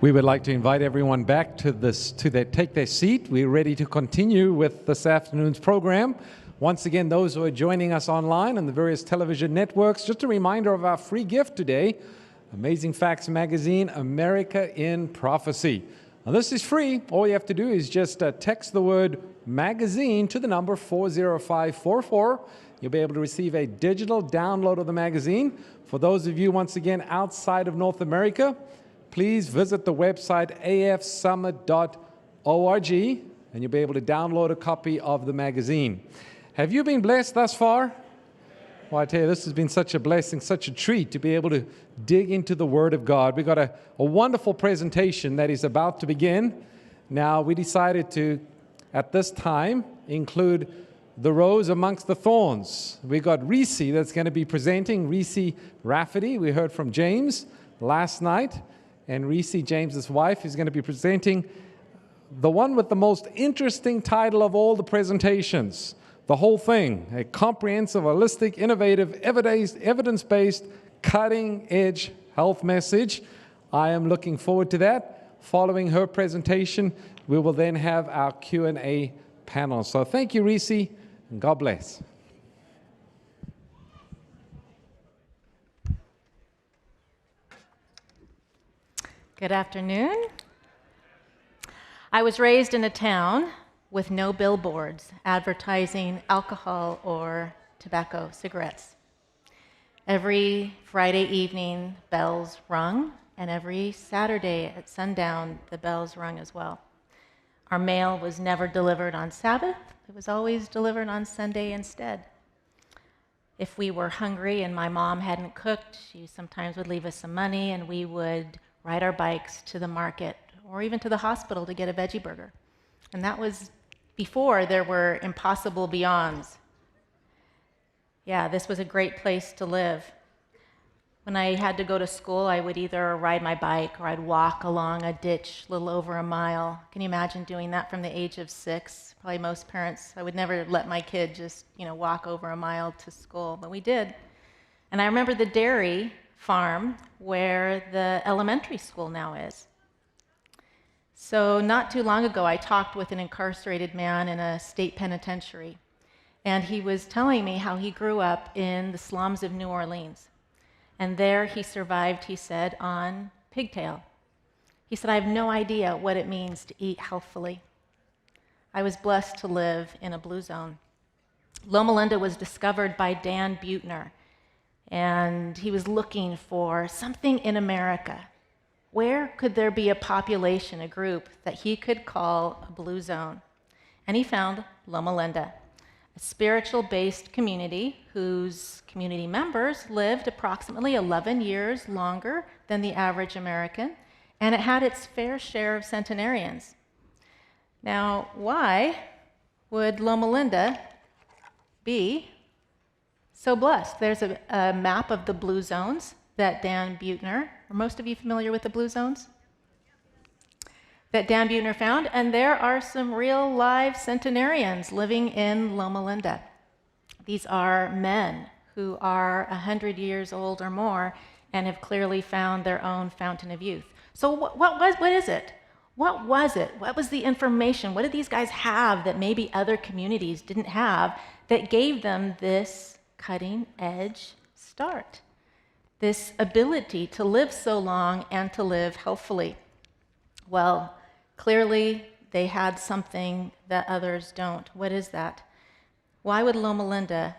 We would like to invite everyone back to take their seat. We're ready to continue with this afternoon's program. Once again, those who are joining us online on the various television networks, just a reminder of our free gift today, Amazing Facts Magazine, America in Prophecy. Now, this is free. All you have to do is just text the word magazine to the number 40544. You'll be able to receive a digital download of the magazine. For those of you, once again, outside of North America, please visit the website afsummit.org, and you'll be able to download a copy of the magazine. Have you been blessed thus far? Well, I tell you, this has been such a blessing, such a treat to be able to dig into the Word of God. We've got a wonderful presentation that is about to begin. Now, we decided to, at this time, include the rose amongst the thorns. We've got Risë that's going to be presenting, Risë Rafferty. We heard from James last night. And Risë, James's wife, is going to be presenting the one with the most interesting title of all the presentations. The whole thing, a comprehensive, holistic, innovative, evidence-based, cutting-edge health message. I am looking forward to that. Following her presentation, we will then have our Q&A panel. So thank you, Risë, and God bless. Good afternoon. I was raised in a town with no billboards advertising alcohol or tobacco, cigarettes. Every Friday evening, bells rung, and every Saturday at sundown, the bells rung as well. Our mail was never delivered on Sabbath. It was always delivered on Sunday instead. If we were hungry and my mom hadn't cooked, she sometimes would leave us some money, and we would ride our bikes to the market or even to the hospital to get a veggie burger. And that was before there were impossible beyonds. Yeah, this was a great place to live. When I had to go to school, I would either ride my bike or I'd walk along a ditch a little over a mile. Can you imagine doing that from the age of 6? Probably most parents, I would never let my kid just, walk over a mile to school, but we did. And I remember the dairy farm where the elementary school now is. So not too long ago, I talked with an incarcerated man in a state penitentiary, and he was telling me how he grew up in the slums of New Orleans. And there he survived, he said, on pigtail. He said, I have no idea what it means to eat healthfully. I was blessed to live in a blue zone. Loma Linda was discovered by Dan Buettner, and he was looking for something in America. Where could there be a population, a group, that he could call a blue zone? And he found Loma Linda, a spiritual-based community whose community members lived approximately 11 years longer than the average American, and it had its fair share of centenarians. Now, why would Loma Linda be so blessed? There's a map of the blue zones that Dan Buettner, are most of you familiar with the blue zones? That Dan Buettner found, and there are some real live centenarians living in Loma Linda. These are men who are 100 years old or more and have clearly found their own fountain of youth. So what is it? What was it? What was the information? What did these guys have that maybe other communities didn't have that gave them this cutting-edge start, this ability to live so long and to live healthfully? Well, clearly they had something that others don't. What is that? Why would Loma Linda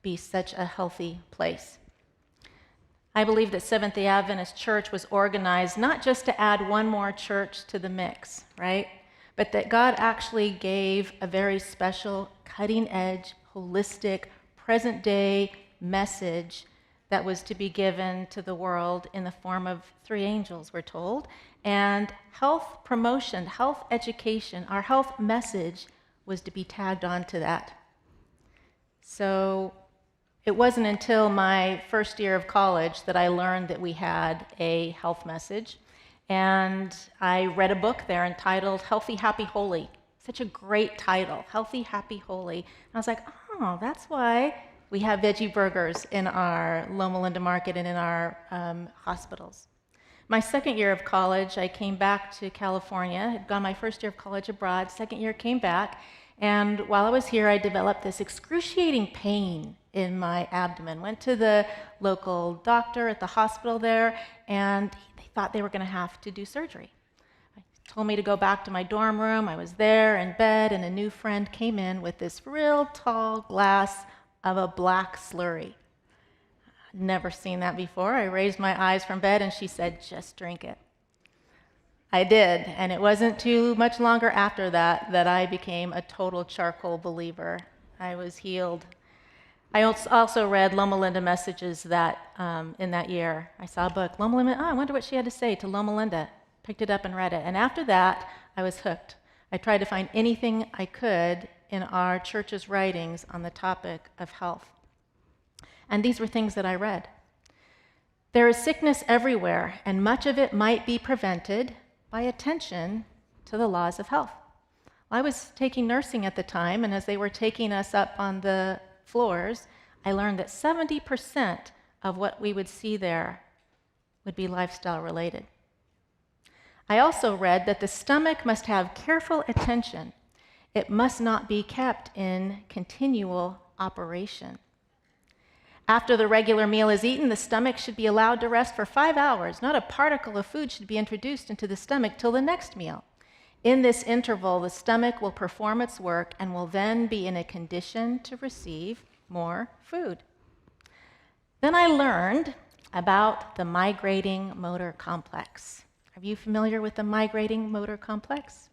be such a healthy place? I believe that Seventh-day Adventist Church was organized not just to add one more church to the mix, right? But that God actually gave a very special, cutting-edge, holistic, present-day message that was to be given to the world in the form of 3 angels, we're told. And health promotion, health education, our health message was to be tagged on to that. So it wasn't until my first year of college that I learned that we had a health message. And I read a book there entitled Healthy, Happy, Holy. Such a great title, Healthy, Happy, Holy. And I was like, oh, that's why we have veggie burgers in our Loma Linda market and in our hospitals. My second year of college, I came back to California. Had gone my first year of college abroad. Second year, came back. And while I was here, I developed this excruciating pain in my abdomen. Went to the local doctor at the hospital there, and they thought they were going to have to do surgery. Told me to go back to my dorm room. I was there in bed, and a new friend came in with this real tall glass of a black slurry. Never seen that before. I raised my eyes from bed, and she said, "Just drink it." I did, and it wasn't too much longer after that that I became a total charcoal believer. I was healed. I also read Loma Linda Messages that in that year. I saw a book, Loma Linda. Oh, I wonder what she had to say to Loma Linda. Picked it up and read it. And after that, I was hooked. I tried to find anything I could in our church's writings on the topic of health. And these were things that I read. There is sickness everywhere, and much of it might be prevented by attention to the laws of health. I was taking nursing at the time, and as they were taking us up on the floors, I learned that 70% of what we would see there would be lifestyle related. I also read that the stomach must have careful attention. It must not be kept in continual operation. After the regular meal is eaten, the stomach should be allowed to rest for 5 hours. Not a particle of food should be introduced into the stomach till the next meal. In this interval, the stomach will perform its work and will then be in a condition to receive more food. Then I learned about the migrating motor complex. Are you familiar with the migrating motor complex?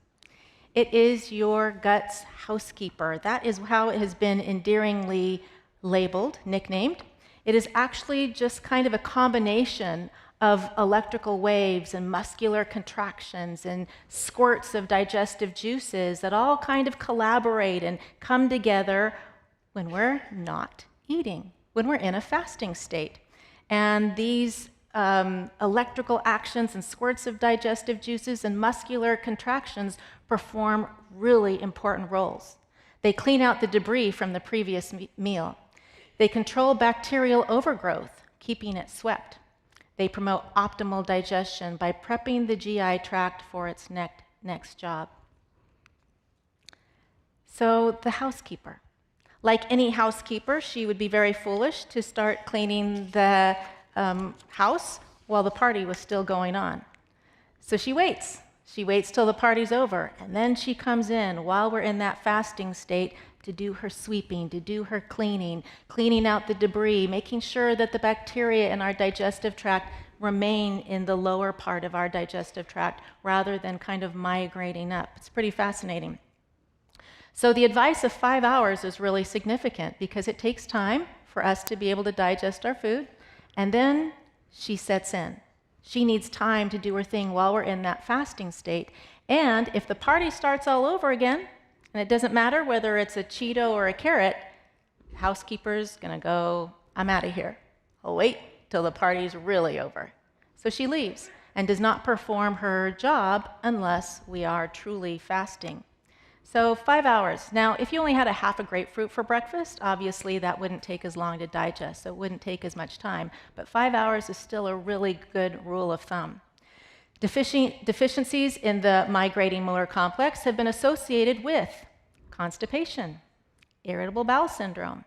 It is your gut's housekeeper. That is how it has been endearingly labeled, nicknamed. It is actually just kind of a combination of electrical waves and muscular contractions and squirts of digestive juices that all kind of collaborate and come together when we're not eating, when we're in a fasting state. And these electrical actions and squirts of digestive juices and muscular contractions perform really important roles. They clean out the debris from the previous meal. They control bacterial overgrowth, keeping it swept. They promote optimal digestion by prepping the GI tract for its next job. So the housekeeper. Like any housekeeper, she would be very foolish to start cleaning the house while the party was still going on. So she waits. She waits till the party's over, and then she comes in while we're in that fasting state to do her sweeping, to do her cleaning, cleaning out the debris, making sure that the bacteria in our digestive tract remain in the lower part of our digestive tract rather than kind of migrating up. It's pretty fascinating. So the advice of 5 hours is really significant because it takes time for us to be able to digest our food, and then she sets in. She needs time to do her thing while we're in that fasting state. And if the party starts all over again, and it doesn't matter whether it's a Cheeto or a carrot, the housekeeper's gonna go, "I'm out of here. I'll wait till the party's really over." So she leaves and does not perform her job unless we are truly fasting. So 5 hours. Now, if you only had a half a grapefruit for breakfast, obviously that wouldn't take as long to digest, so it wouldn't take as much time. But 5 hours is still a really good rule of thumb. Deficiencies in the migrating motor complex have been associated with constipation, irritable bowel syndrome,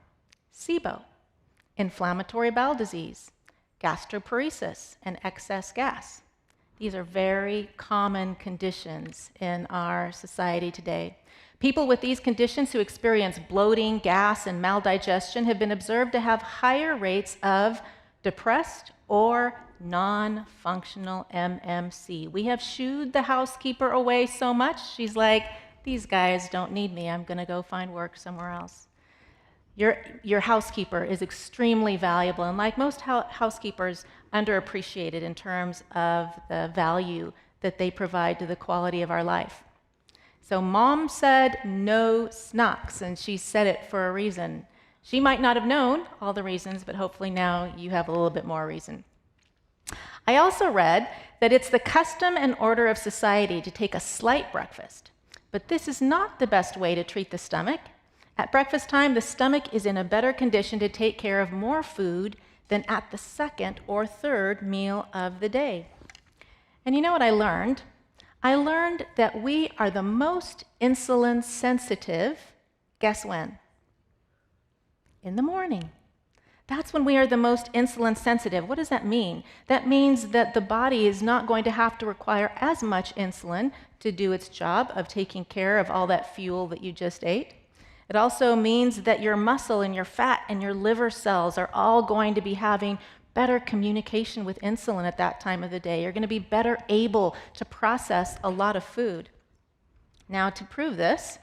SIBO, inflammatory bowel disease, gastroparesis, and excess gas. These are very common conditions in our society today. People with these conditions who experience bloating, gas, and maldigestion have been observed to have higher rates of depressed or non-functional MMC. We have shooed the housekeeper away so much, she's like, "These guys don't need me, I'm gonna go find work somewhere else." Your housekeeper is extremely valuable, and like most housekeepers, underappreciated in terms of the value that they provide to the quality of our life. So Mom said no snacks, and she said it for a reason. She might not have known all the reasons, but hopefully now you have a little bit more reason. I also read that it's the custom and order of society to take a slight breakfast, but this is not the best way to treat the stomach. At breakfast time, the stomach is in a better condition to take care of more food than at the second or third meal of the day. And you know what I learned? I learned that we are the most insulin sensitive, guess when? In the morning. That's when we are the most insulin sensitive. What does that mean? That means that the body is not going to have to require as much insulin to do its job of taking care of all that fuel that you just ate. It also means that your muscle and your fat and your liver cells are all going to be having better communication with insulin at that time of the day. You're going to be better able to process a lot of food. Now, to prove this,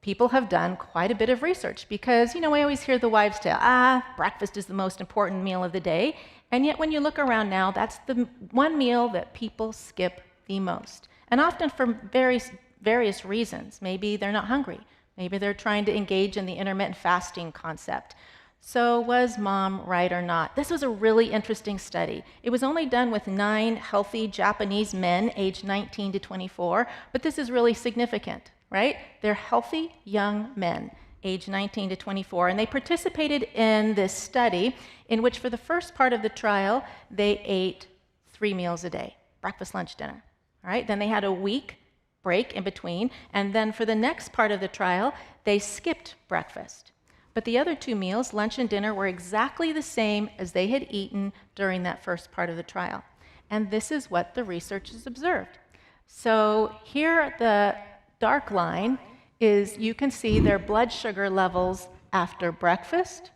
people have done quite a bit of research because, we always hear the wives' tale, breakfast is the most important meal of the day. And yet when you look around now, that's the one meal that people skip the most. And often for various reasons. Maybe they're not hungry. Maybe they're trying to engage in the intermittent fasting concept. So was mom right or not? This was a really interesting study. It was only done with 9 healthy Japanese men aged 19 to 24, but this is really significant, right? They're healthy young men aged 19 to 24, and they participated in this study in which for the first part of the trial, they ate 3 meals a day, breakfast, lunch, dinner, all right? Then they had a week break in between, and then for the next part of the trial, they skipped breakfast. But the other 2 meals, lunch and dinner, were exactly the same as they had eaten during that first part of the trial. And this is what the researchers observed. So here, the dark line is, you can see their blood sugar levels after breakfast,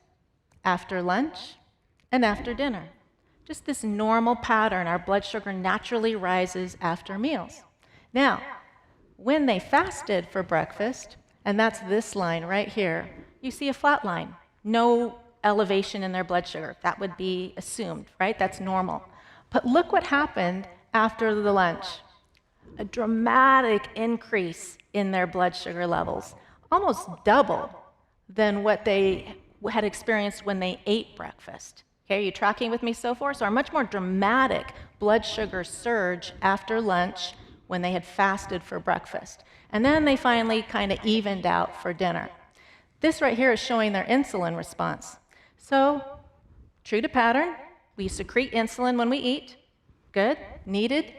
after lunch, and after dinner. Just this normal pattern. Our blood sugar naturally rises after meals. Now, when they fasted for breakfast, and that's this line right here, you see a flat line, no elevation in their blood sugar. That would be assumed, right? That's normal. But look what happened after the lunch. A dramatic increase in their blood sugar levels, almost double than what they had experienced when they ate breakfast. Okay, are you tracking with me so far? So a much more dramatic blood sugar surge after lunch when they had fasted for breakfast. And then they finally kind of evened out for dinner. This right here is showing their insulin response. So, true to pattern, we secrete insulin when we eat. Good, needed.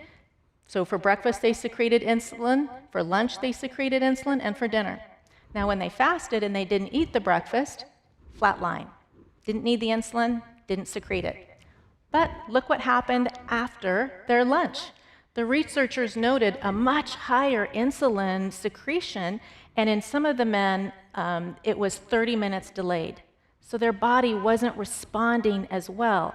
So for breakfast, they secreted insulin. For lunch, they secreted insulin, and for dinner. Now, when they fasted and they didn't eat the breakfast, flat line. Didn't need the insulin, didn't secrete it. But look what happened after their lunch. The researchers noted a much higher insulin secretion, and in some of the men, it was 30 minutes delayed. So their body wasn't responding as well.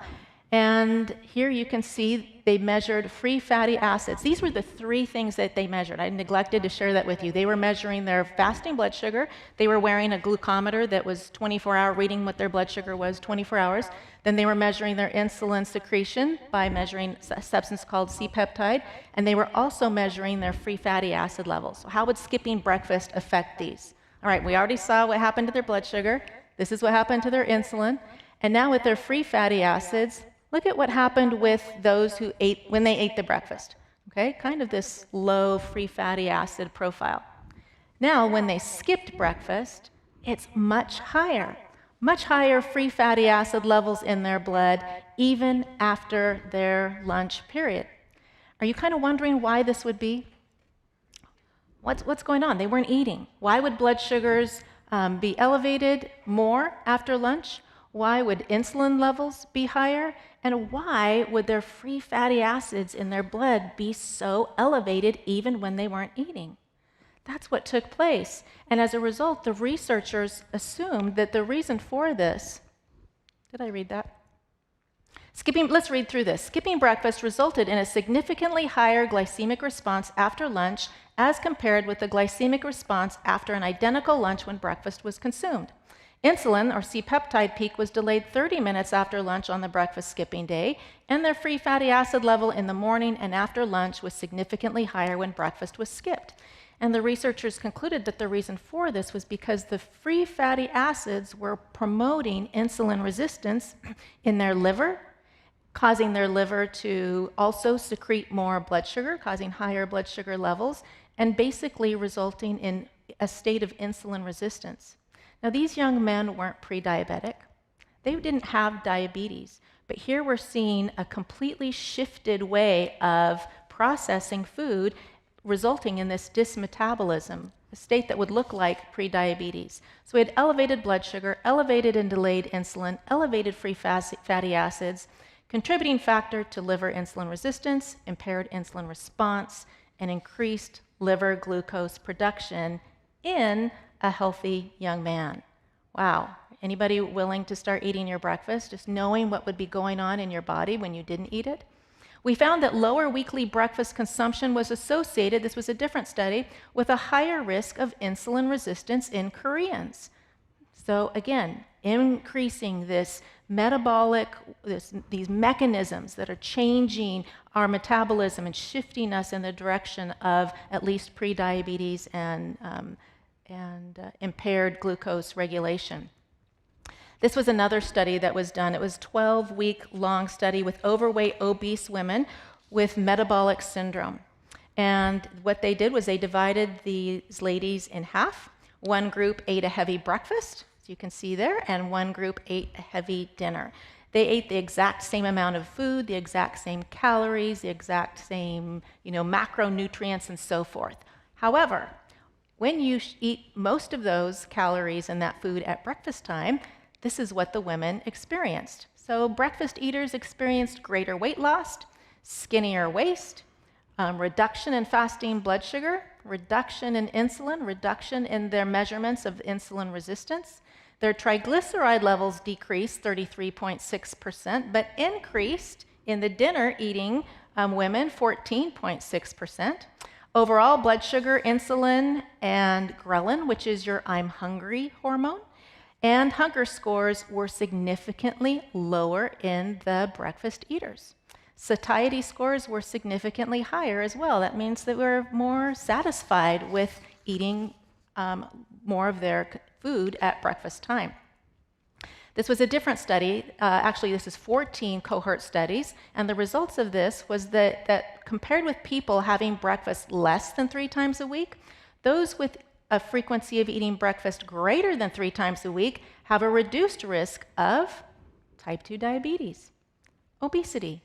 And here you can see they measured free fatty acids. These were the 3 things that they measured. I neglected to share that with you. They were measuring their fasting blood sugar. They were wearing a glucometer that was 24-hour, reading what their blood sugar was 24 hours. Then they were measuring their insulin secretion by measuring a substance called C-peptide. And they were also measuring their free fatty acid levels. So how would skipping breakfast affect these? All right, we already saw what happened to their blood sugar. This is what happened to their insulin. And now with their free fatty acids, look at what happened with those who ate, when they ate the breakfast. Okay, kind of this low free fatty acid profile. Now, when they skipped breakfast, it's much higher free fatty acid levels in their blood, even after their lunch period. Are you kind of wondering why this would be? What's going on? They weren't eating. Why would blood sugars be elevated more after lunch? Why would insulin levels be higher? And why would their free fatty acids in their blood be so elevated even when they weren't eating? That's what took place. And as a result, the researchers assumed that the reason for this, did I read that? Let's read through this. Skipping breakfast resulted in a significantly higher glycemic response after lunch as compared with the glycemic response after an identical lunch when breakfast was consumed. Insulin, or C-peptide peak, was delayed 30 minutes after lunch on the breakfast skipping day, and their free fatty acid level in the morning and after lunch was significantly higher when breakfast was skipped. And the researchers concluded that the reason for this was because the free fatty acids were promoting insulin resistance in their liver, causing their liver to also secrete more blood sugar, causing higher blood sugar levels, and basically resulting in a state of insulin resistance. Now, these young men weren't pre-diabetic. they didn't have diabetes. But here we're seeing a completely shifted way of processing food, resulting in this dysmetabolism, a state that would look like prediabetes. So we had elevated blood sugar, elevated and delayed insulin, elevated free fatty acids, contributing factor to liver insulin resistance, impaired insulin response, and increased liver glucose production in a healthy young man. Wow. Anybody willing to start eating your breakfast, just knowing what would be going on in your body when you didn't eat it? We found that lower weekly breakfast consumption was associated, this was a different study, with a higher risk of insulin resistance in Koreans. So again, increasing this metabolic, these mechanisms that are changing our metabolism and shifting us in the direction of at least prediabetes and impaired glucose regulation. This was another study that was done. It was a 12-week-long study with overweight, obese women with metabolic syndrome. And what they did was they divided these ladies in half. One group ate a heavy breakfast, as you can see there, and one group ate a heavy dinner. They ate the exact same amount of food, the exact same calories, the exact same, macronutrients and so forth. However, when you eat most of those calories and that food at breakfast time, this is what the women experienced. So breakfast eaters experienced greater weight loss, skinnier waist, reduction in fasting blood sugar, reduction in insulin, reduction in their measurements of insulin resistance. Their triglyceride levels decreased 33.6%, but increased in the dinner eating women 14.6%. Overall, blood sugar, insulin, and ghrelin, which is your I'm hungry hormone, and hunger scores were significantly lower in the breakfast eaters. Satiety scores were significantly higher as well. That means that we're more satisfied with eating more of their food at breakfast time. This was a different study. Actually, this is 14 cohort studies, and the results of this was that compared with people having breakfast less than 3 times a week, those with a frequency of eating breakfast greater than 3 times a week have a reduced risk of type 2 diabetes, obesity,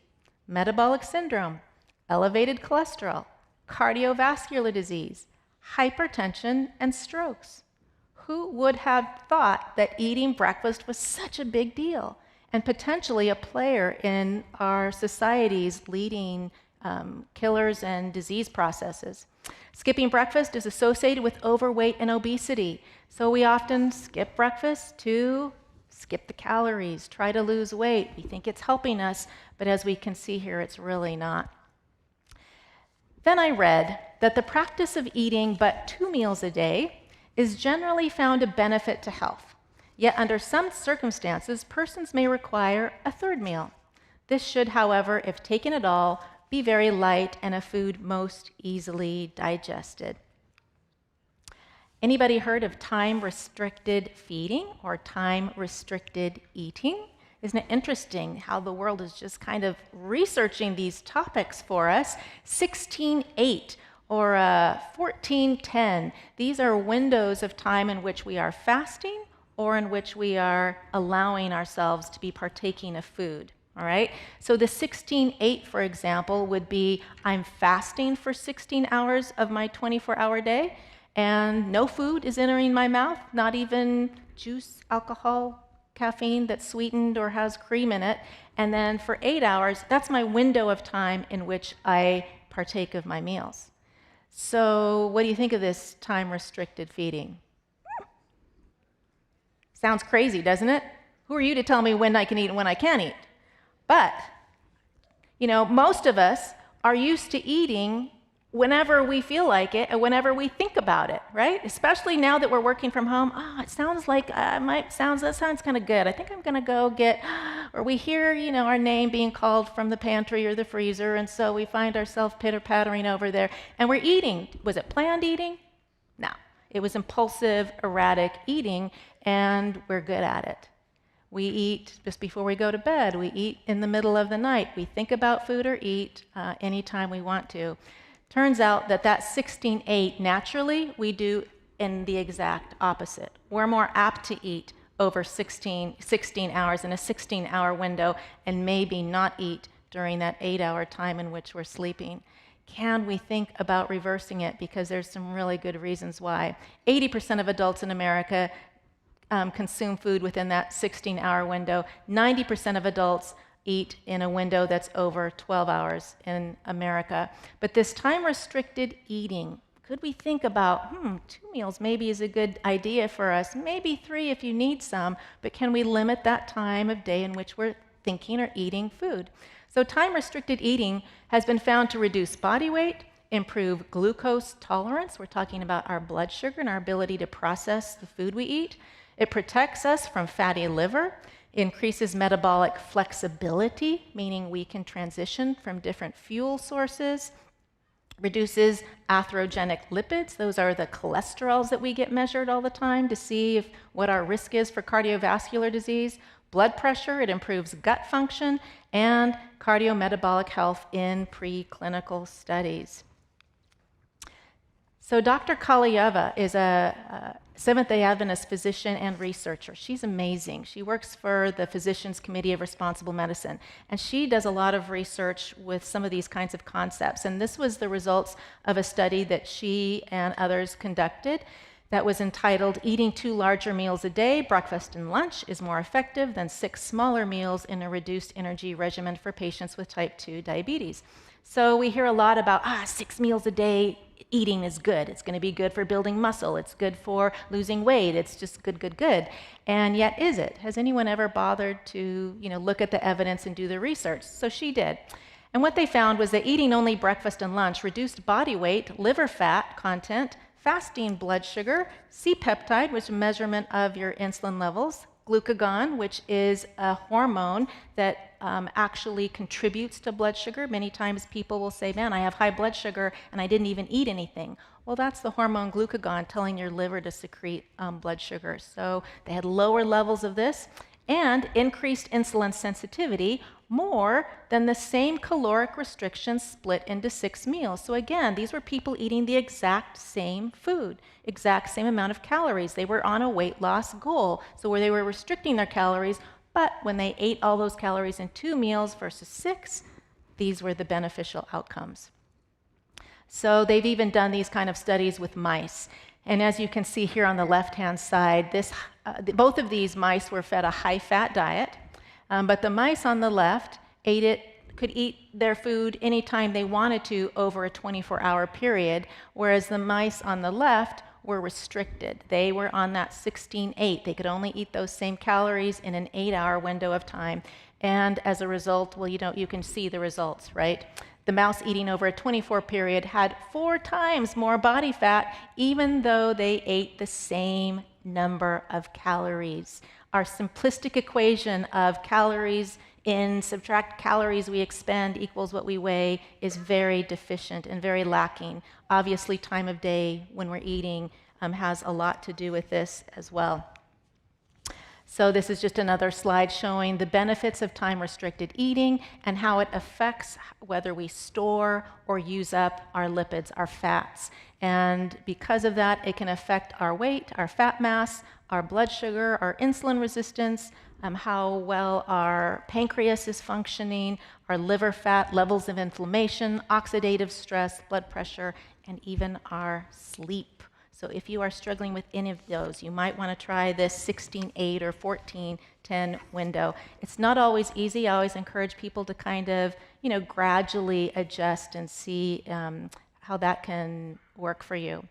metabolic syndrome, elevated cholesterol, cardiovascular disease, hypertension, and strokes. Who would have thought that eating breakfast was such a big deal and potentially a player in our society's leading killers and disease processes? Skipping breakfast is associated with overweight and obesity. So we often skip breakfast to skip the calories, try to lose weight. We think it's helping us, but as we can see here, it's really not. Then I read that the practice of eating but 2 meals a day is generally found a benefit to health. Yet under some circumstances, persons may require a 3rd meal. This should, however, if taken at all, be very light and a food most easily digested. Anybody heard of time-restricted feeding or time-restricted eating? Isn't it interesting how the world is just kind of researching these topics for us? 16:8 or 14:10. These are windows of time in which we are fasting or in which we are allowing ourselves to be partaking of food. All right? So the 16:8, for example, would be I'm fasting for 16 hours of my 24-hour day, and no food is entering my mouth, not even juice, alcohol, caffeine that's sweetened or has cream in it. And then for 8 hours, that's my window of time in which I partake of my meals. So what do you think of this time-restricted feeding? Sounds crazy, doesn't it? Who are you to tell me when I can eat and when I can't eat? But, most of us are used to eating whenever we feel like it and whenever we think about it, right? Especially now that we're working from home. It sounds like, that sounds kind of good. I think I'm going to go get, or we hear, our name being called from the pantry or the freezer, and so we find ourselves pitter-pattering over there, and we're eating. Was it planned eating? No. It was impulsive, erratic eating, and we're good at it. We eat just before we go to bed. We eat in the middle of the night. We think about food or eat anytime we want to. Turns out that 16:8, naturally, we do in the exact opposite. We're more apt to eat over 16 hours in a 16-hour window and maybe not eat during that 8-hour time in which we're sleeping. Can we think about reversing it? Because there's some really good reasons why. 80% of adults in America consume food within that 16-hour window. 90% of adults eat in a window that's over 12 hours in America. But this time-restricted eating, could we think about, 2 meals maybe is a good idea for us, maybe 3 if you need some, but can we limit that time of day in which we're thinking or eating food? So time-restricted eating has been found to reduce body weight, improve glucose tolerance. We're talking about our blood sugar and our ability to process the food we eat. It protects us from fatty liver, increases metabolic flexibility, meaning we can transition from different fuel sources, reduces atherogenic lipids. Those are the cholesterols that we get measured all the time to see what our risk is for cardiovascular disease. Blood pressure, it improves gut function, and cardiometabolic health in preclinical studies. So Dr. Kalayeva is a Seventh-day Adventist physician and researcher. She's amazing. She works for the Physicians Committee of Responsible Medicine, and she does a lot of research with some of these kinds of concepts. And this was the results of a study that she and others conducted that was entitled, Eating 2 Larger Meals a Day, Breakfast and Lunch is More Effective Than 6 Smaller Meals in a Reduced Energy Regimen for Patients with Type 2 Diabetes. So we hear a lot about, 6 meals a day eating is good. It's going to be good for building muscle. It's good for losing weight. It's just good. And yet, is it? Has anyone ever bothered to, look at the evidence and do the research? So she did. And what they found was that eating only breakfast and lunch reduced body weight, liver fat content, fasting blood sugar, C-peptide, which is a measurement of your insulin levels, glucagon, which is a hormone that actually contributes to blood sugar. Many times people will say, man, I have high blood sugar and I didn't even eat anything. Well, that's the hormone glucagon telling your liver to secrete blood sugar. So they had lower levels of this and increased insulin sensitivity more than the same caloric restrictions split into 6 meals. So again, these were people eating the exact same food, exact same amount of calories. They were on a weight loss goal, so where they were restricting their calories, but when they ate all those calories in 2 meals versus 6, these were the beneficial outcomes. So they've even done these kind of studies with mice. And as you can see here on the left-hand side, both of these mice were fed a high-fat diet, but the mice on the left could eat their food anytime they wanted to over a 24-hour period, whereas the mice on the left were restricted. They were on that 16-8. They could only eat those same calories in an 8-hour window of time. And as a result, well, you can see the results, right? The mouse eating over a 24 period had 4 times more body fat, even though they ate the same number of calories. Our simplistic equation of calories in subtract calories we expend equals what we weigh is very deficient and very lacking. Obviously, time of day when we're eating has a lot to do with this as well. So this is just another slide showing the benefits of time-restricted eating and how it affects whether we store or use up our lipids, our fats. And because of that, it can affect our weight, our fat mass, our blood sugar, our insulin resistance, how well our pancreas is functioning, our liver fat, levels of inflammation, oxidative stress, blood pressure, and even our sleep. So if you are struggling with any of those, you might want to try this 16-8 or 14-10 window. It's not always easy. I always encourage people to kind of, gradually adjust and see how that can work for you.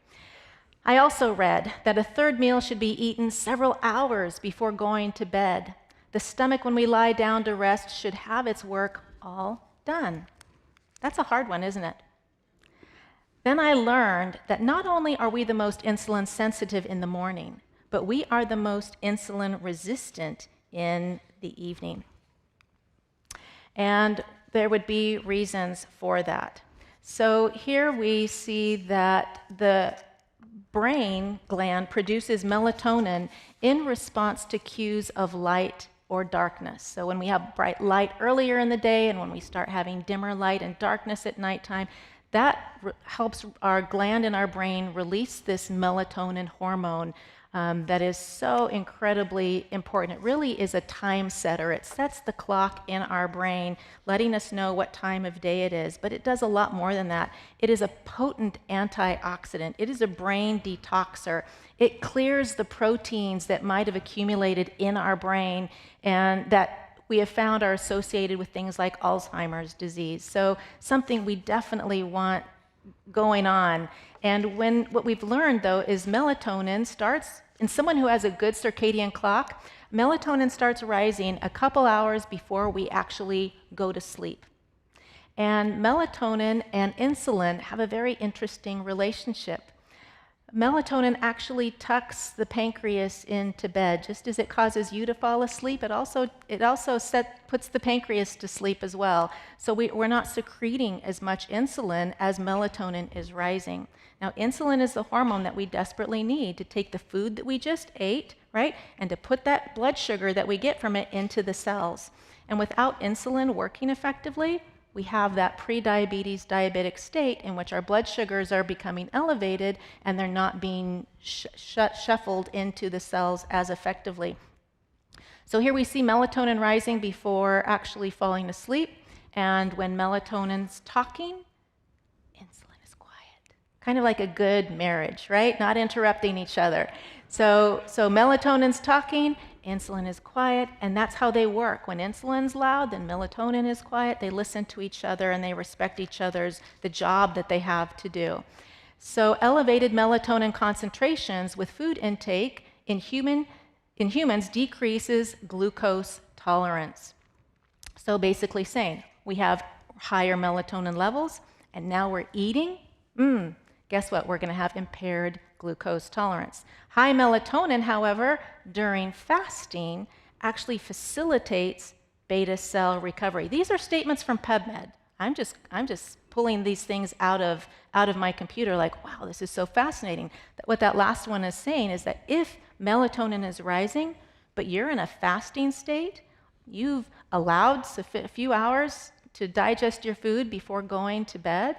I also read that a third meal should be eaten several hours before going to bed. The stomach, when we lie down to rest, should have its work all done. That's a hard one, isn't it? Then I learned that not only are we the most insulin sensitive in the morning, but we are the most insulin resistant in the evening. And there would be reasons for that. So here we see that the brain gland produces melatonin in response to cues of light or darkness. So when we have bright light earlier in the day and when we start having dimmer light and darkness at nighttime, that helps our gland in our brain release this melatonin hormone that is so incredibly important. It really is a time setter. It sets the clock in our brain, letting us know what time of day it is. But it does a lot more than that. It is a potent antioxidant. It is a brain detoxer. It clears the proteins that might have accumulated in our brain and that we have found are associated with things like Alzheimer's disease. So something we definitely want going on. And what we've learned, though, is melatonin starts, in someone who has a good circadian clock, melatonin starts rising a couple hours before we actually go to sleep. And melatonin and insulin have a very interesting relationship. Melatonin actually tucks the pancreas into bed. Just as it causes you to fall asleep, it also puts the pancreas to sleep as well. So we're not secreting as much insulin as melatonin is rising. Now, insulin is the hormone that we desperately need to take the food that we just ate, right, and to put that blood sugar that we get from it into the cells. And without insulin working effectively, we have that pre-diabetes diabetic state in which our blood sugars are becoming elevated and they're not being shuffled into the cells as effectively. So here we see melatonin rising before actually falling asleep, and when melatonin's talking, insulin is quiet. Kind of like a good marriage, right? Not interrupting each other. So melatonin's talking, insulin is quiet, and that's how they work. When insulin's loud, then melatonin is quiet. They listen to each other and they respect each other's, the job that they have to do. So elevated melatonin concentrations with food intake in humans decreases glucose tolerance. So basically saying, we have higher melatonin levels, and now we're eating, guess what? We're going to have impaired glucose tolerance. High melatonin, however, during fasting actually facilitates beta cell recovery. These are statements from PubMed. I'm just pulling these things out of my computer like, wow, this is so fascinating. What that last one is saying is that if melatonin is rising, but you're in a fasting state, you've allowed a few hours to digest your food before going to bed,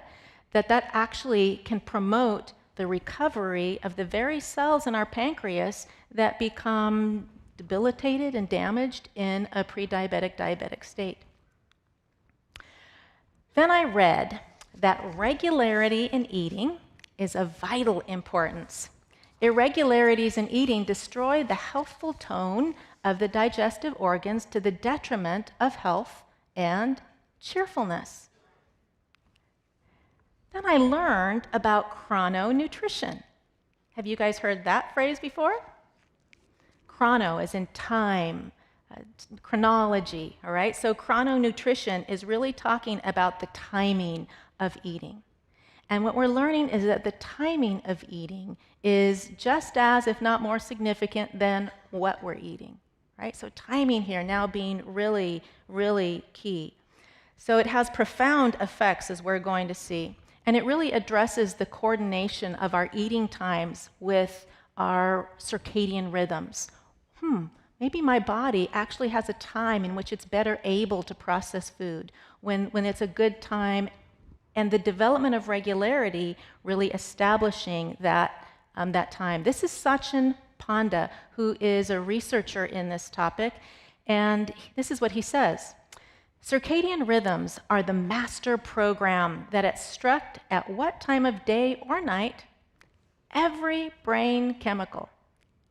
that actually can promote the recovery of the very cells in our pancreas that become debilitated and damaged in a pre-diabetic diabetic state. Then I read that regularity in eating is of vital importance. Irregularities in eating destroy the healthful tone of the digestive organs to the detriment of health and cheerfulness. Then I learned about chrononutrition. Have you guys heard that phrase before? Chrono is in time, chronology, all right? So chrononutrition is really talking about the timing of eating. And what we're learning is that the timing of eating is just as, if not more significant than what we're eating, right? So timing here now being really, really key. So it has profound effects, as we're going to see. And it really addresses the coordination of our eating times with our circadian rhythms. Maybe my body actually has a time in which it's better able to process food, when it's a good time, and the development of regularity really establishing that time. This is Sachin Panda, who is a researcher in this topic, and this is what he says. Circadian rhythms are the master program that instruct at what time of day or night every brain chemical,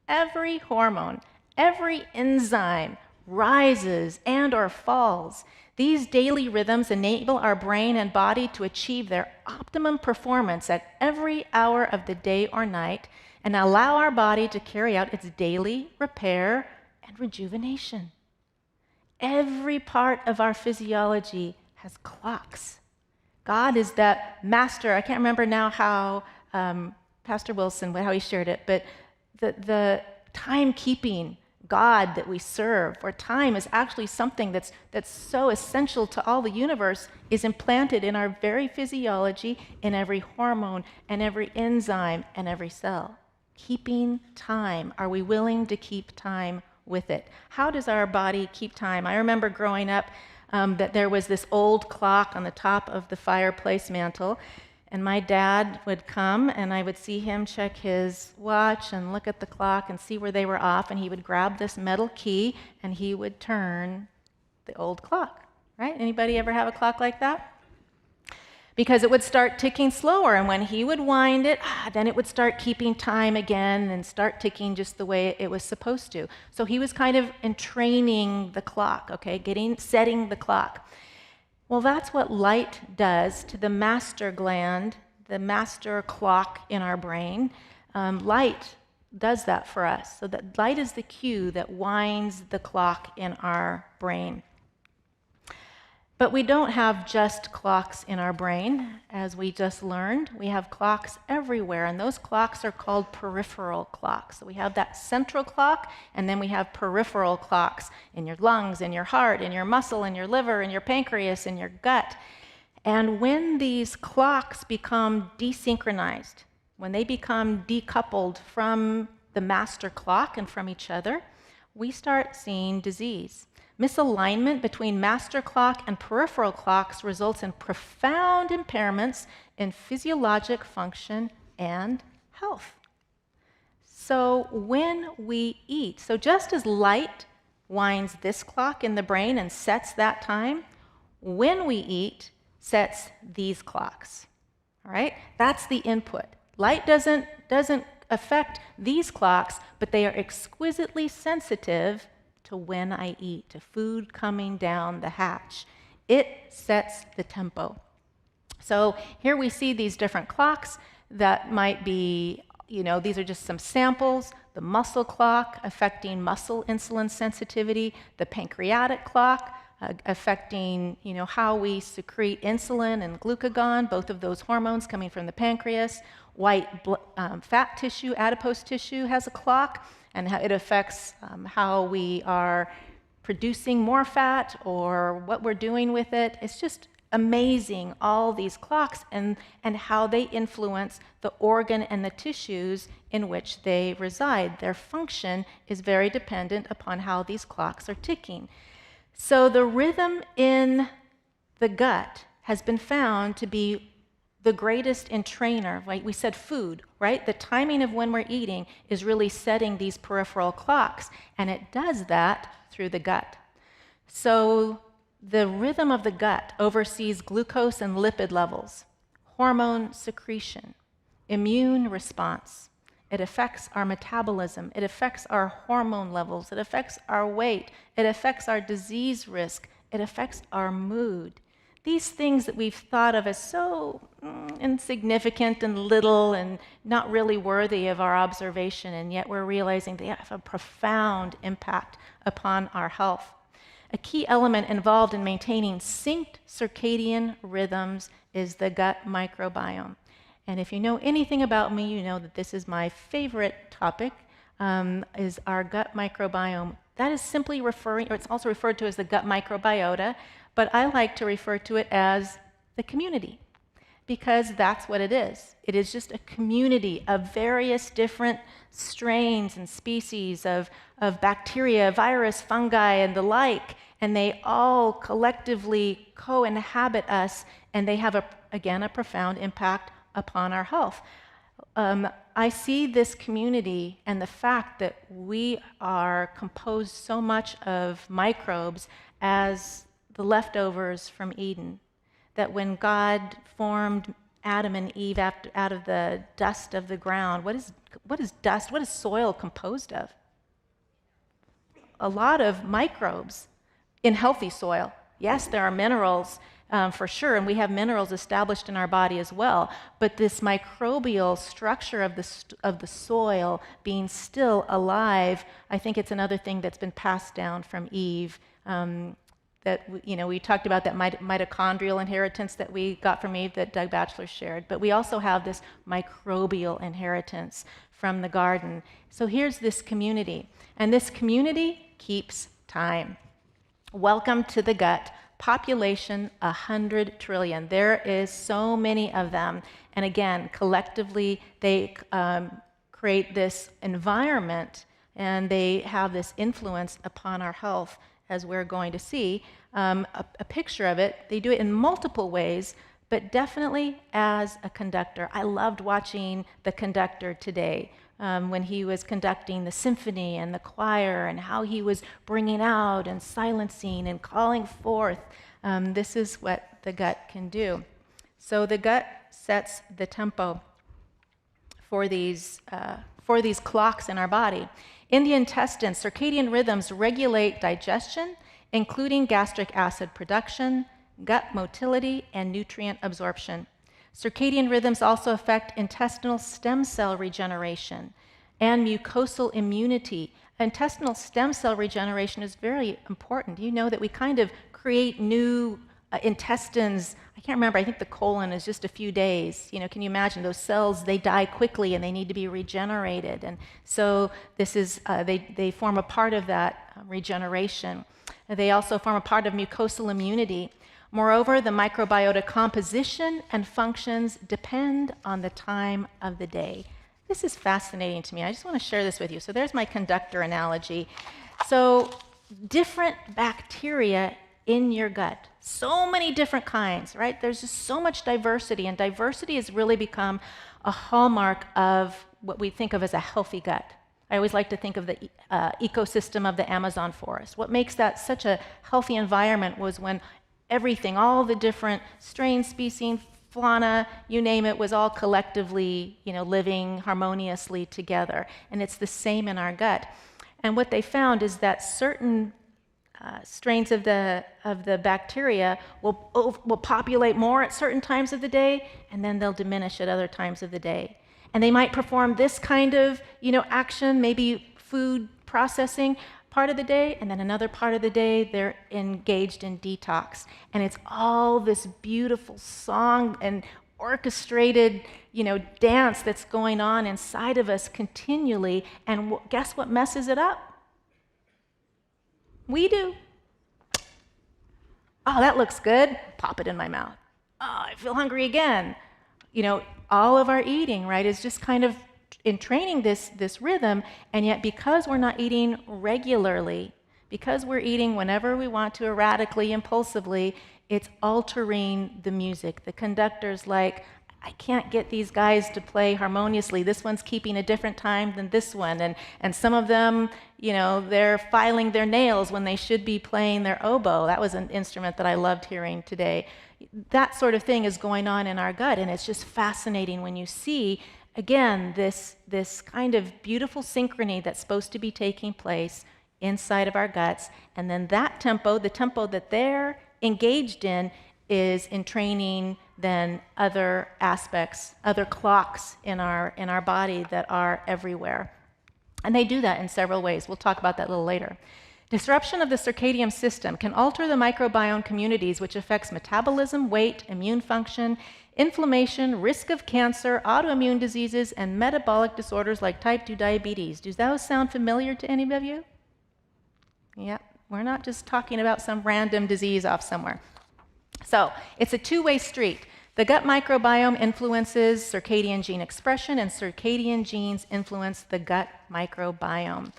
every hormone, every enzyme rises and or falls. These daily rhythms enable our brain and body to achieve their optimum performance at every hour of the day or night and allow our body to carry out its daily repair and rejuvenation. Every part of our physiology has clocks. God is that master. I can't remember now how Pastor Wilson, how he shared it, but the timekeeping God that we serve, where time is actually something that's so essential to all the universe, is implanted in our very physiology, in every hormone and every enzyme and every cell. Keeping time. Are we willing to keep time with it? How does our body keep time? I remember growing up that there was this old clock on the top of the fireplace mantle, And my dad would come, and I would see him check his watch and look at the clock and see where they were off, and he would grab this metal key, and he would turn the old clock, right? Anybody ever have a clock like that? Because it would start ticking slower, and when he would wind it, then it would start keeping time again and start ticking just the way it was supposed to. So he was kind of entraining the clock, okay, setting the clock. Well, that's what light does to the master gland, the master clock in our brain. Light does that for us. So that light is the cue that winds the clock in our brain. But we don't have just clocks in our brain, as we just learned. We have clocks everywhere, and those clocks are called peripheral clocks. So we have that central clock, and then we have peripheral clocks in your lungs, in your heart, in your muscle, in your liver, in your pancreas, in your gut. And when these clocks become desynchronized, when they become decoupled from the master clock and from each other, we start seeing disease. Misalignment between master clock and peripheral clocks results in profound impairments in physiologic function and health. So when we eat, so just as light winds this clock in the brain and sets that time, when we eat sets these clocks. All right? That's the input. Light doesn't affect these clocks, but they are exquisitely sensitive to when I eat, to food coming down the hatch. It sets the tempo. So here we see these different clocks that might be, these are just some samples. The muscle clock affecting muscle insulin sensitivity, the pancreatic clock affecting, how we secrete insulin and glucagon, both of those hormones coming from the pancreas. White fat tissue, adipose tissue has a clock, and it affects how we are producing more fat or what we're doing with it. It's just amazing, all these clocks and how they influence the organ and the tissues in which they reside. Their function is very dependent upon how these clocks are ticking. So the rhythm in the gut has been found to be the greatest entrainer. Like we said, food, right? The timing of when we're eating is really setting these peripheral clocks, and it does that through the gut. So the rhythm of the gut oversees glucose and lipid levels, hormone secretion, immune response. It affects our metabolism. It affects our hormone levels. It affects our weight. It affects our disease risk. It affects our mood. These things that we've thought of as so insignificant and little and not really worthy of our observation, and yet we're realizing they have a profound impact upon our health. A key element involved in maintaining synced circadian rhythms is the gut microbiome. And if you know anything about me, you know that this is my favorite topic, is our gut microbiome. That is simply or it's also referred to as the gut microbiota, but I like to refer to it as the community, because that's what it is. It is just a community of various different strains and species of bacteria, virus, fungi, and the like, and they all collectively co-inhabit us, and they have, a profound impact upon our health. I see this community and the fact that we are composed so much of microbes as the leftovers from Eden, that when God formed Adam and Eve out of the dust of the ground, what is dust? What is soil composed of? A lot of microbes in healthy soil. Yes, there are minerals for sure, and we have minerals established in our body as well, but this microbial structure of the soil being still alive, I think it's another thing that's been passed down from Eve. That we talked about that mitochondrial inheritance that we got from Eve that Doug Batchelor shared, but we also have this microbial inheritance from the garden. So here's this community, and this community keeps time. Welcome to the gut. Population 100 trillion. There is so many of them, and again, collectively they create this environment, and they have this influence upon our health, as we're going to see. A picture of it, they do it in multiple ways, but definitely as a conductor. I loved watching the conductor today when he was conducting the symphony and the choir and how he was bringing out and silencing and calling forth. This is what the gut can do. So the gut sets the tempo for these clocks in our body. In the intestines, circadian rhythms regulate digestion, including gastric acid production, gut motility, and nutrient absorption. Circadian rhythms also affect intestinal stem cell regeneration and mucosal immunity. Intestinal stem cell regeneration is very important. You know that we kind of create new intestines. I can't remember, I think the colon is just a few days. Can you imagine those cells, they die quickly and they need to be regenerated. And so this is, they form a part of that regeneration. They also form a part of mucosal immunity. Moreover, the microbiota composition and functions depend on the time of the day. This is fascinating to me. I just want to share this with you. So there's my conductor analogy. So different bacteria in your gut. So many different kinds, right? There's just so much diversity, and diversity has really become a hallmark of what we think of as a healthy gut. I always like to think of the ecosystem of the Amazon forest. What makes that such a healthy environment was when everything, all the different strain, species, fauna, you name it, was all collectively, living harmoniously together. And it's the same in our gut. And what they found is that certain strains of the bacteria will populate more at certain times of the day, and then they'll diminish at other times of the day. And they might perform this kind of, action, maybe food processing part of the day, and then another part of the day they're engaged in detox. And it's all this beautiful song and orchestrated, dance that's going on inside of us continually. And guess what messes it up? We do. Oh, that looks good. Pop it in my mouth. Oh, I feel hungry again. All of our eating, right, is just kind of in training this rhythm, and yet because we're not eating regularly, because we're eating whenever we want to, erratically, impulsively, it's altering the music. The conductor's like, I can't get these guys to play harmoniously. This one's keeping a different time than this one. And some of them, they're filing their nails when they should be playing their oboe. That was an instrument that I loved hearing today. That sort of thing is going on in our gut, and it's just fascinating when you see, again, this kind of beautiful synchrony that's supposed to be taking place inside of our guts. And then that tempo, the tempo that they're engaged in, is in training then other aspects, other clocks in our body that are everywhere. And they do that in several ways. We'll talk about that a little later. Disruption of the circadian system can alter the microbiome communities, which affects metabolism, weight, immune function, inflammation, risk of cancer, autoimmune diseases, and metabolic disorders like type 2 diabetes. Does those sound familiar to any of you? Yeah, we're not just talking about some random disease off somewhere. So it's a two-way street. The gut microbiome influences circadian gene expression, and circadian genes influence the gut microbiome.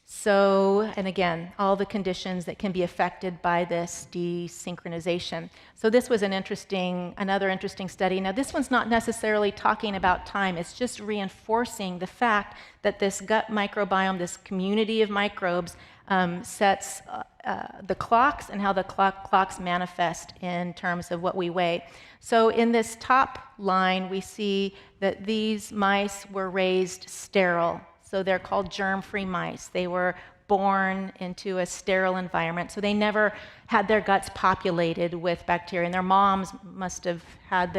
So, and again, all the conditions that can be affected by this desynchronization. So this was another interesting study. Now, this one's not necessarily talking about time. It's just reinforcing the fact that this gut microbiome, this community of microbes, sets the clocks and how the clocks manifest in terms of what we weigh. So in this top line, we see that these mice were raised sterile. So they're called germ-free mice. They were born into a sterile environment. So they never had their guts populated with bacteria. And their moms must have had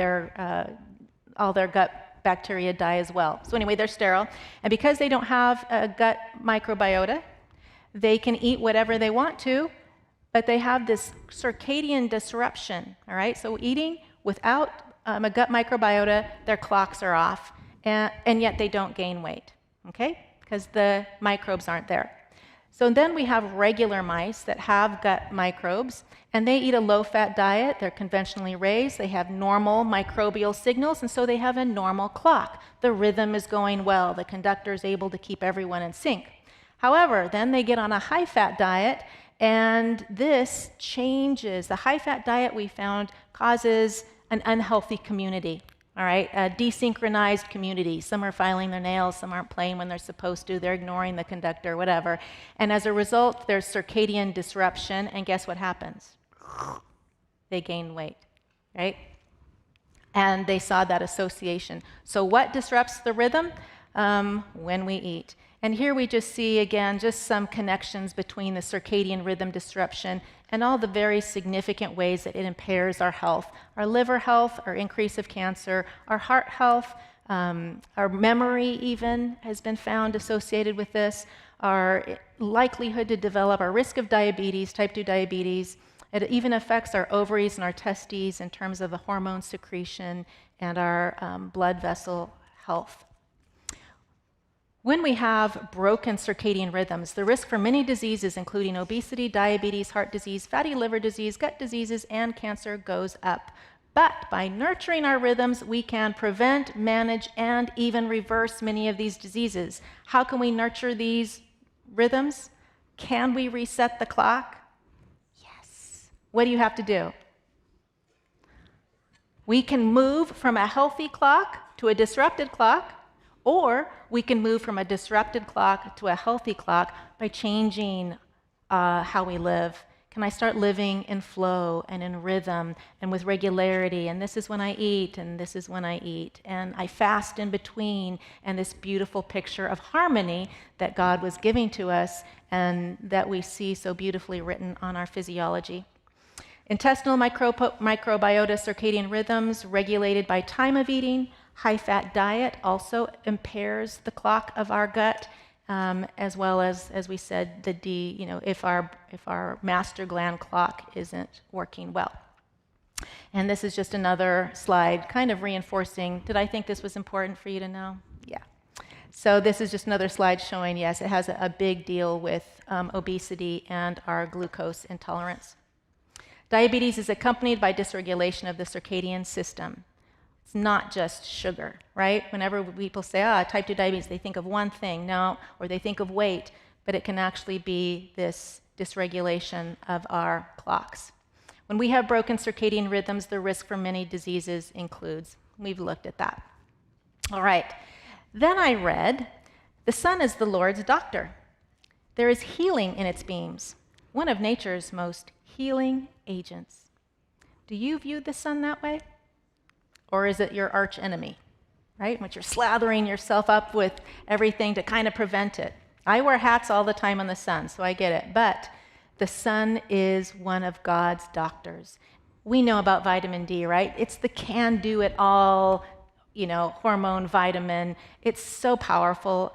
all their gut bacteria die as well. So anyway, they're sterile. And because they don't have a gut microbiota, they can eat whatever they want to, but they have this circadian disruption, all right? So eating without a gut microbiota, their clocks are off, and yet they don't gain weight, okay? Because the microbes aren't there. So then we have regular mice that have gut microbes, and they eat a low-fat diet. They're conventionally raised. They have normal microbial signals, and so they have a normal clock. The rhythm is going well. The conductor is able to keep everyone in sync. However, then they get on a high-fat diet, and this changes. The high-fat diet, we found, causes an unhealthy community. All right, a desynchronized community. Some are filing their nails, some aren't playing when they're supposed to, they're ignoring the conductor, whatever. And as a result, there's circadian disruption, and guess what happens? They gain weight, right? And they saw that association. So what disrupts the rhythm? When we eat. And here we just see, again, just some connections between the circadian rhythm disruption and all the very significant ways that it impairs our health. Our liver health, our increase of cancer, our heart health, our memory even has been found associated with this, our likelihood to develop, our risk of diabetes, type 2 diabetes. It even affects our ovaries and our testes in terms of the hormone secretion and our blood vessel health. When we have broken circadian rhythms, the risk for many diseases, including obesity, diabetes, heart disease, fatty liver disease, gut diseases, and cancer, goes up. But by nurturing our rhythms, we can prevent, manage, and even reverse many of these diseases. How can we nurture these rhythms? Can we reset the clock? Yes. What do you have to do? We can move from a healthy clock to a disrupted clock, or we can move from a disrupted clock to a healthy clock by changing how we live. Can I start living in flow and in rhythm and with regularity? And this is when I eat, and this is when I eat. And I fast in between, and this beautiful picture of harmony that God was giving to us and that we see so beautifully written on our physiology. Intestinal microbiota circadian rhythms regulated by time of eating. High-fat diet also impairs the clock of our gut, as well as we said, if our master gland clock isn't working well. And this is just another slide, kind of reinforcing. Did I think this was important for you to know? Yeah. So this is just another slide showing, yes, it has a big deal with obesity and our glucose intolerance. Diabetes is accompanied by dysregulation of the circadian system. It's not just sugar, right? Whenever people say, type 2 diabetes, they think of one thing, no, or they think of weight, but it can actually be this dysregulation of our clocks. When we have broken circadian rhythms, the risk for many diseases includes. We've looked at that. All right. Then I read, the sun is the Lord's doctor. There is healing in its beams, one of nature's most healing agents. Do you view the sun that way? Or is it your arch enemy, right? Which you're slathering yourself up with everything to kind of prevent it. I wear hats all the time in the sun, so I get it. But the sun is one of God's doctors. We know about vitamin D, right? It's the can-do-it-all, hormone vitamin. It's so powerful.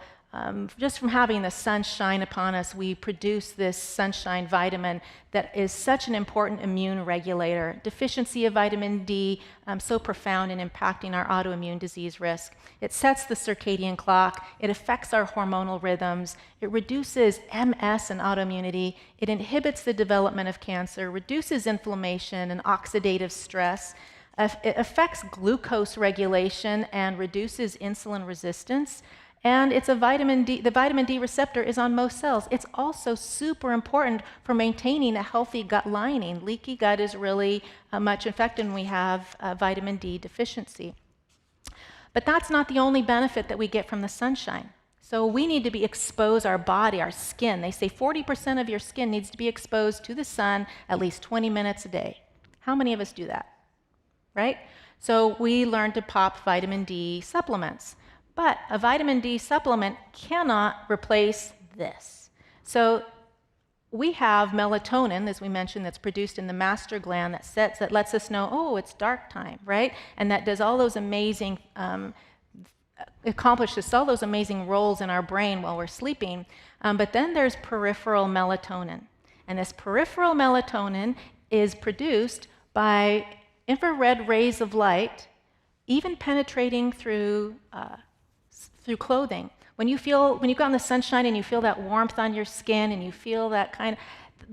Just from having the sun shine upon us, we produce this sunshine vitamin that is such an important immune regulator. Deficiency of vitamin D, so profound in impacting our autoimmune disease risk. It sets the circadian clock. It affects our hormonal rhythms. It reduces MS and autoimmunity. It inhibits the development of cancer, reduces inflammation and oxidative stress. It affects glucose regulation and reduces insulin resistance. And it's a vitamin D, the vitamin D receptor is on most cells. It's also super important for maintaining a healthy gut lining. Leaky gut is really much infected when we have vitamin D deficiency. But that's not the only benefit that we get from the sunshine. So we need to expose our body, our skin. They say 40% of your skin needs to be exposed to the sun at least 20 minutes a day. How many of us do that? Right? So we learn to pop vitamin D supplements. But a vitamin D supplement cannot replace this. So we have melatonin, as we mentioned, that's produced in the master gland that lets us know, it's dark time, right? And that does all those amazing, accomplishes all those amazing roles in our brain while we're sleeping. But then there's peripheral melatonin. And this peripheral melatonin is produced by infrared rays of light, even penetrating through clothing. When you go in the sunshine and you feel that warmth on your skin and you feel that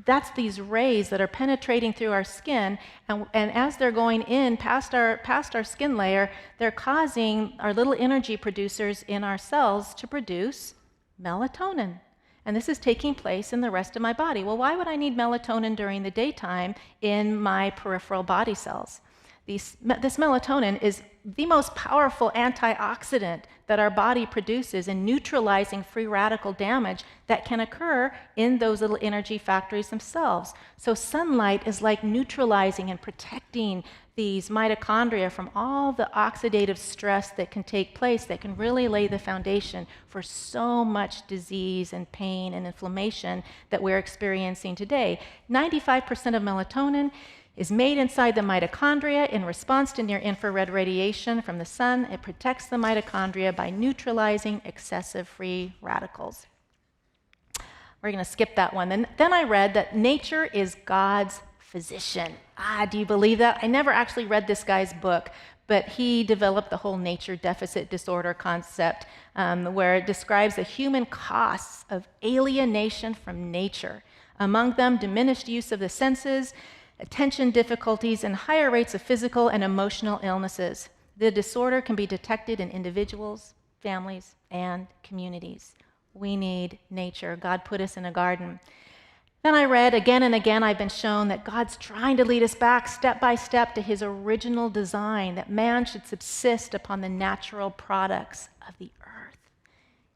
that's these rays that are penetrating through our skin, and as they're going in past our skin layer, they're causing our little energy producers in our cells to produce melatonin. And this is taking place in the rest of my body. Well, why would I need melatonin during the daytime in my peripheral body cells? This melatonin is the most powerful antioxidant that our body produces in neutralizing free radical damage that can occur in those little energy factories themselves. So sunlight is like neutralizing and protecting these mitochondria from all the oxidative stress that can take place that can really lay the foundation for so much disease and pain and inflammation that we're experiencing today. 95% of melatonin is made inside the mitochondria in response to near-infrared radiation from the sun. It protects the mitochondria by neutralizing excessive free radicals. We're going to skip that one. Then I read that nature is God's physician. Do you believe that? I never actually read this guy's book, but he developed the whole nature deficit disorder concept, where it describes the human costs of alienation from nature. Among them, diminished use of the senses, attention difficulties, and higher rates of physical and emotional illnesses. The disorder can be detected in individuals, families, and communities. We need nature. God put us in a garden. Then I read again and again, I've been shown that God's trying to lead us back step by step to his original design, that man should subsist upon the natural products of the earth.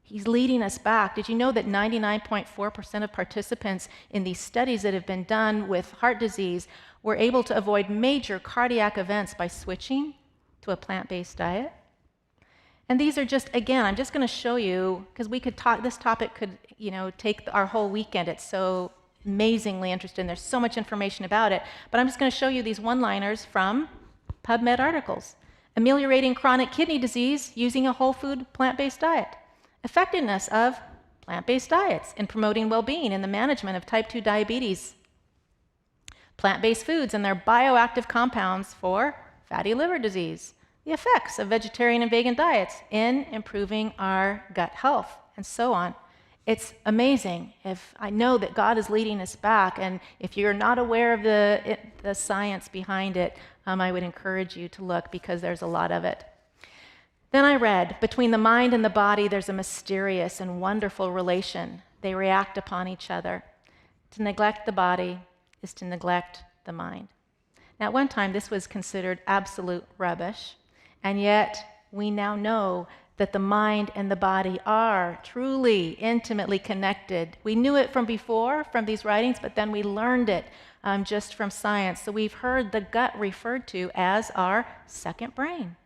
He's leading us back. Did you know that 99.4% of participants in these studies that have been done with heart disease were able to avoid major cardiac events by switching to a plant-based diet? And these are just, again, I'm just going to show you, because we could talk, this topic could, take our whole weekend. It's so amazingly interesting. There's so much information about it. But I'm just going to show you these one-liners from PubMed articles. Ameliorating chronic kidney disease using a whole food plant-based diet. Effectiveness of plant-based diets in promoting well-being in the management of type 2 diabetes. Plant-based foods and their bioactive compounds for fatty liver disease. The effects of vegetarian and vegan diets in improving our gut health, and so on. It's amazing. If I know that God is leading us back, and if you're not aware of the science behind it, I would encourage you to look, because there's a lot of it. Then I read, between the mind and the body, there's a mysterious and wonderful relation. They react upon each other. To neglect the body is to neglect the mind. Now, at one time, this was considered absolute rubbish, and yet we now know that the mind and the body are truly intimately connected. We knew it from before, from these writings, but then we learned it just from science. So we've heard the gut referred to as our second brain.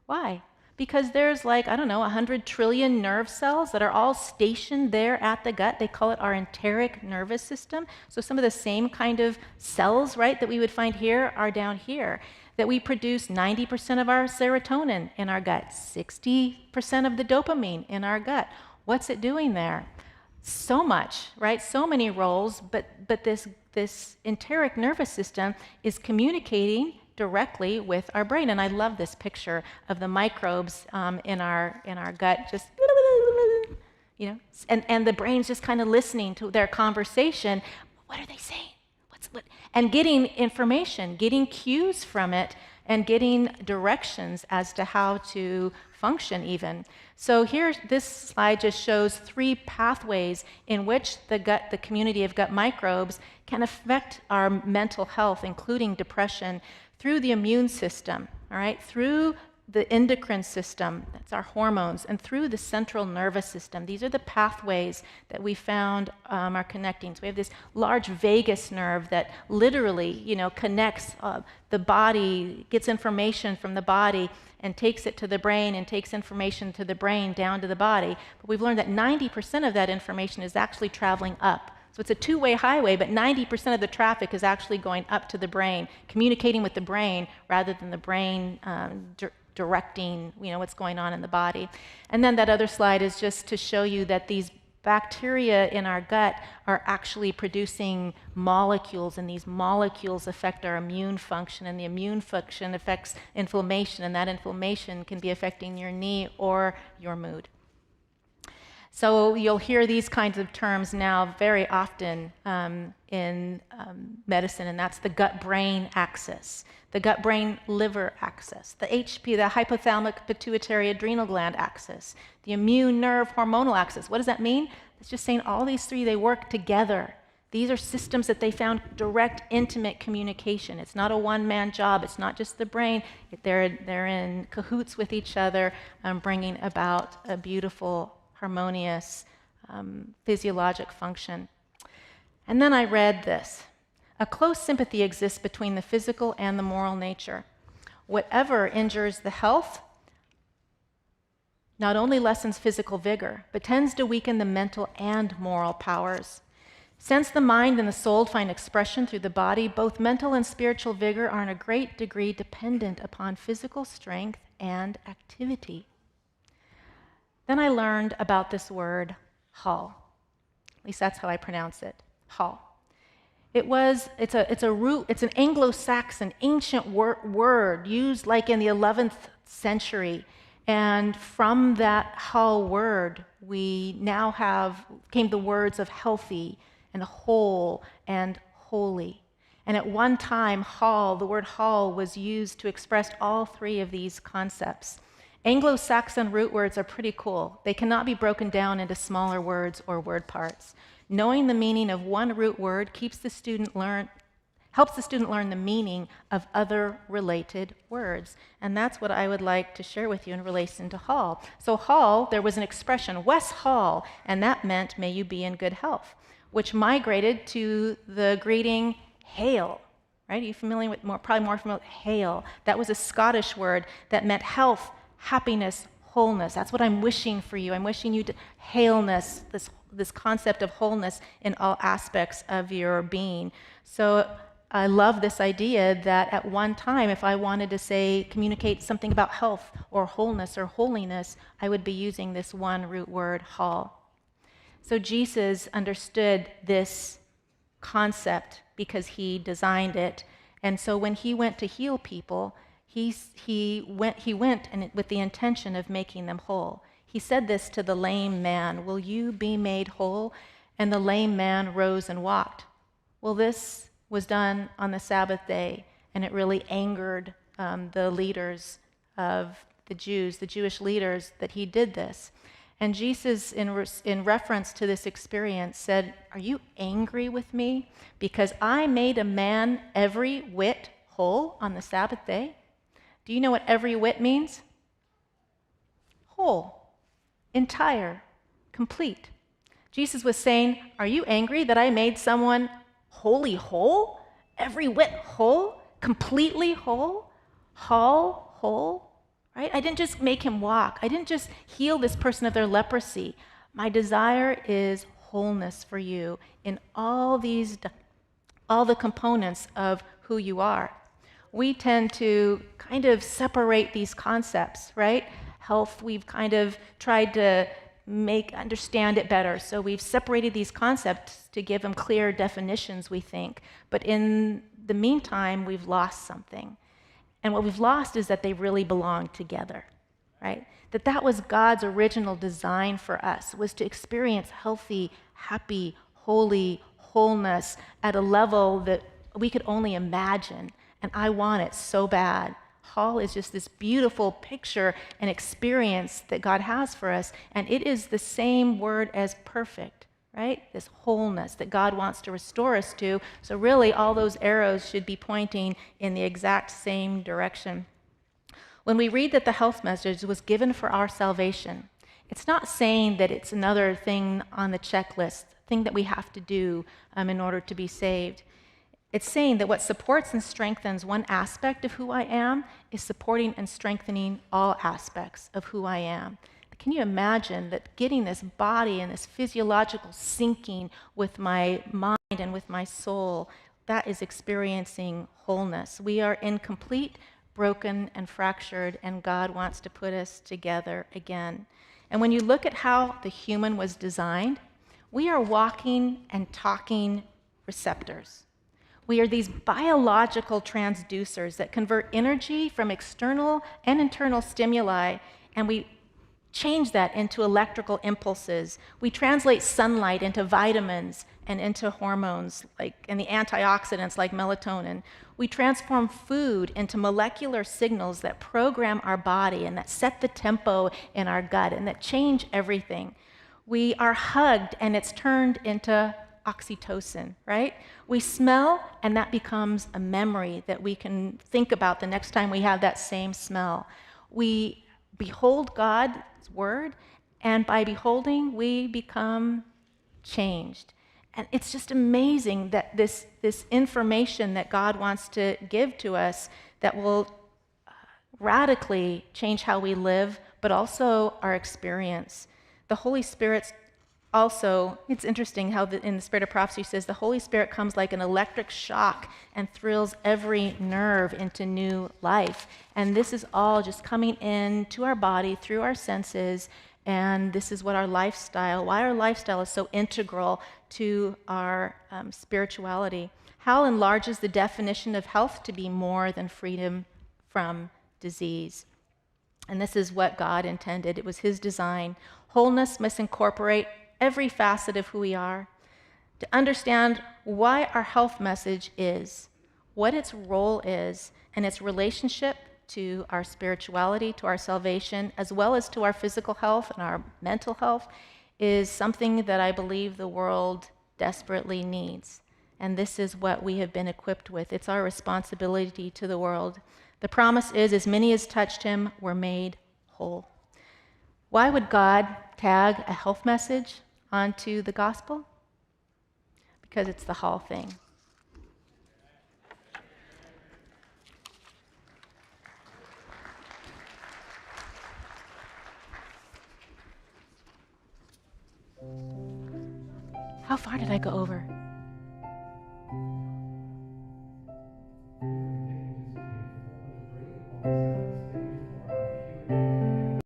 Why? Because there's 100 trillion nerve cells that are all stationed there at the gut. They call it our enteric nervous system. So some of the same kind of cells, right, that we would find here are down here. That we produce 90% of our serotonin in our gut, 60% of the dopamine in our gut. What's it doing there? So much, right? So many roles, but this enteric nervous system is communicating directly with our brain. And I love this picture of the microbes in our gut, just, and the brain's just kind of listening to their conversation. What are they saying? And getting information, getting cues from it, and getting directions as to how to function even. So here, this slide just shows 3 pathways in which the community of gut microbes can affect our mental health, including depression, through the immune system, all right, through the endocrine system, that's our hormones, and through the central nervous system. These are the pathways that we found are connecting. So we have this large vagus nerve that literally, connects the body, gets information from the body, and takes it to the brain, and takes information to the brain down to the body. But we've learned that 90% of that information is actually traveling up. So it's a two-way highway, but 90% of the traffic is actually going up to the brain, communicating with the brain rather than the brain directing, what's going on in the body. And then that other slide is just to show you that these bacteria in our gut are actually producing molecules, and these molecules affect our immune function, and the immune function affects inflammation, and that inflammation can be affecting your knee or your mood. So you'll hear these kinds of terms now very often in medicine, and that's the gut-brain axis, the gut-brain-liver axis, the HP, the hypothalamic-pituitary-adrenal gland axis, the immune-nerve-hormonal axis. What does that mean? It's just saying all these 3, they work together These are systems that they found direct, intimate communication. It's not a one-man job. It's not just the brain. They're in cahoots with each other, bringing about a beautiful, harmonious physiologic function. And then I read this. A close sympathy exists between the physical and the moral nature. Whatever injures the health not only lessens physical vigor, but tends to weaken the mental and moral powers. Since the mind and the soul find expression through the body, both mental and spiritual vigor are in a great degree dependent upon physical strength and activity. Then I learned about this word, hall. At least that's how I pronounce it, hall. It's an Anglo-Saxon ancient word used like in the 11th century. And from that hall word, we now came the words of healthy and whole and holy. And at one time, the word hall was used to express all three of these concepts. Anglo-Saxon root words are pretty cool. They cannot be broken down into smaller words or word parts. Knowing the meaning of one root word helps the student learn the meaning of other related words. And that's what I would like to share with you in relation to hall. So hall, there was an expression, Wes Hall, and that meant may you be in good health, which migrated to the greeting hail, right? Are you familiar with, probably more familiar with hail? That was a Scottish word that meant health, happiness, wholeness. That's what I'm wishing for you. I'm wishing you to hailness, this concept of wholeness in all aspects of your being. So I love this idea that at one time, if I wanted to communicate something about health or wholeness or holiness, I would be using this one root word, hall. So Jesus understood this concept because he designed it. And so when he went to heal people, he went with the intention of making them whole. He said this to the lame man, "Will you be made whole?" And the lame man rose and walked. Well, this was done on the Sabbath day, and it really angered the leaders of the Jews, the Jewish leaders, that he did this. And Jesus, in reference to this experience, said, "Are you angry with me because I made a man every whit whole on the Sabbath day?" Do you know what every whit means? Whole. Entire, complete. Jesus was saying, are you angry that I made someone wholly whole? Every whit whole? Completely whole? Whole? Right? I didn't just make him walk. I didn't just heal this person of their leprosy. My desire is wholeness for you in all the components of who you are. We tend to kind of separate these concepts, right? Health, we've kind of tried to understand it better. So we've separated these concepts to give them clear definitions, we think. But in the meantime, we've lost something. And what we've lost is that they really belong together, right? That was God's original design for us, was to experience healthy, happy, holy, wholeness at a level that we could only imagine. And I want it so bad. Hall is just this beautiful picture and experience that God has for us, and it is the same word as perfect, right? This wholeness that God wants to restore us to. So really, all those arrows should be pointing in the exact same direction. When we read that the health message was given for our salvation, it's not saying that it's another thing on the checklist, thing that we have to do in order to be saved. It's saying that what supports and strengthens one aspect of who I am is supporting and strengthening all aspects of who I am. Can you imagine that getting this body and this physiological syncing with my mind and with my soul, that is experiencing wholeness. We are incomplete, broken, and fractured, and God wants to put us together again. And when you look at how the human was designed, we are walking and talking receptors. We are these biological transducers that convert energy from external and internal stimuli, and we change that into electrical impulses. We translate sunlight into vitamins and into hormones, and the antioxidants like melatonin. We transform food into molecular signals that program our body and that set the tempo in our gut and that change everything. We are hugged, and it's turned into oxytocin, right? We smell, and that becomes a memory that we can think about the next time we have that same smell. We behold God's word, and by beholding, we become changed. And it's just amazing that this information that God wants to give to us that will radically change how we live, but also our experience. The Holy Spirit's also, it's interesting how in the Spirit of Prophecy says the Holy Spirit comes like an electric shock and thrills every nerve into new life. And this is all just coming into our body through our senses. And this is what our lifestyle, why our lifestyle is so integral to our spirituality. Hal enlarges the definition of health to be more than freedom from disease. And this is what God intended. It was his design. Wholeness must incorporate every facet of who we are. To understand why our health message is, what its role is, and its relationship to our spirituality, to our salvation, as well as to our physical health and our mental health, is something that I believe the world desperately needs. And this is what we have been equipped with. It's our responsibility to the world. The promise is, as many as touched him were made whole. Why would God tag a health message onto the gospel? Because it's the whole thing. How far did I go over?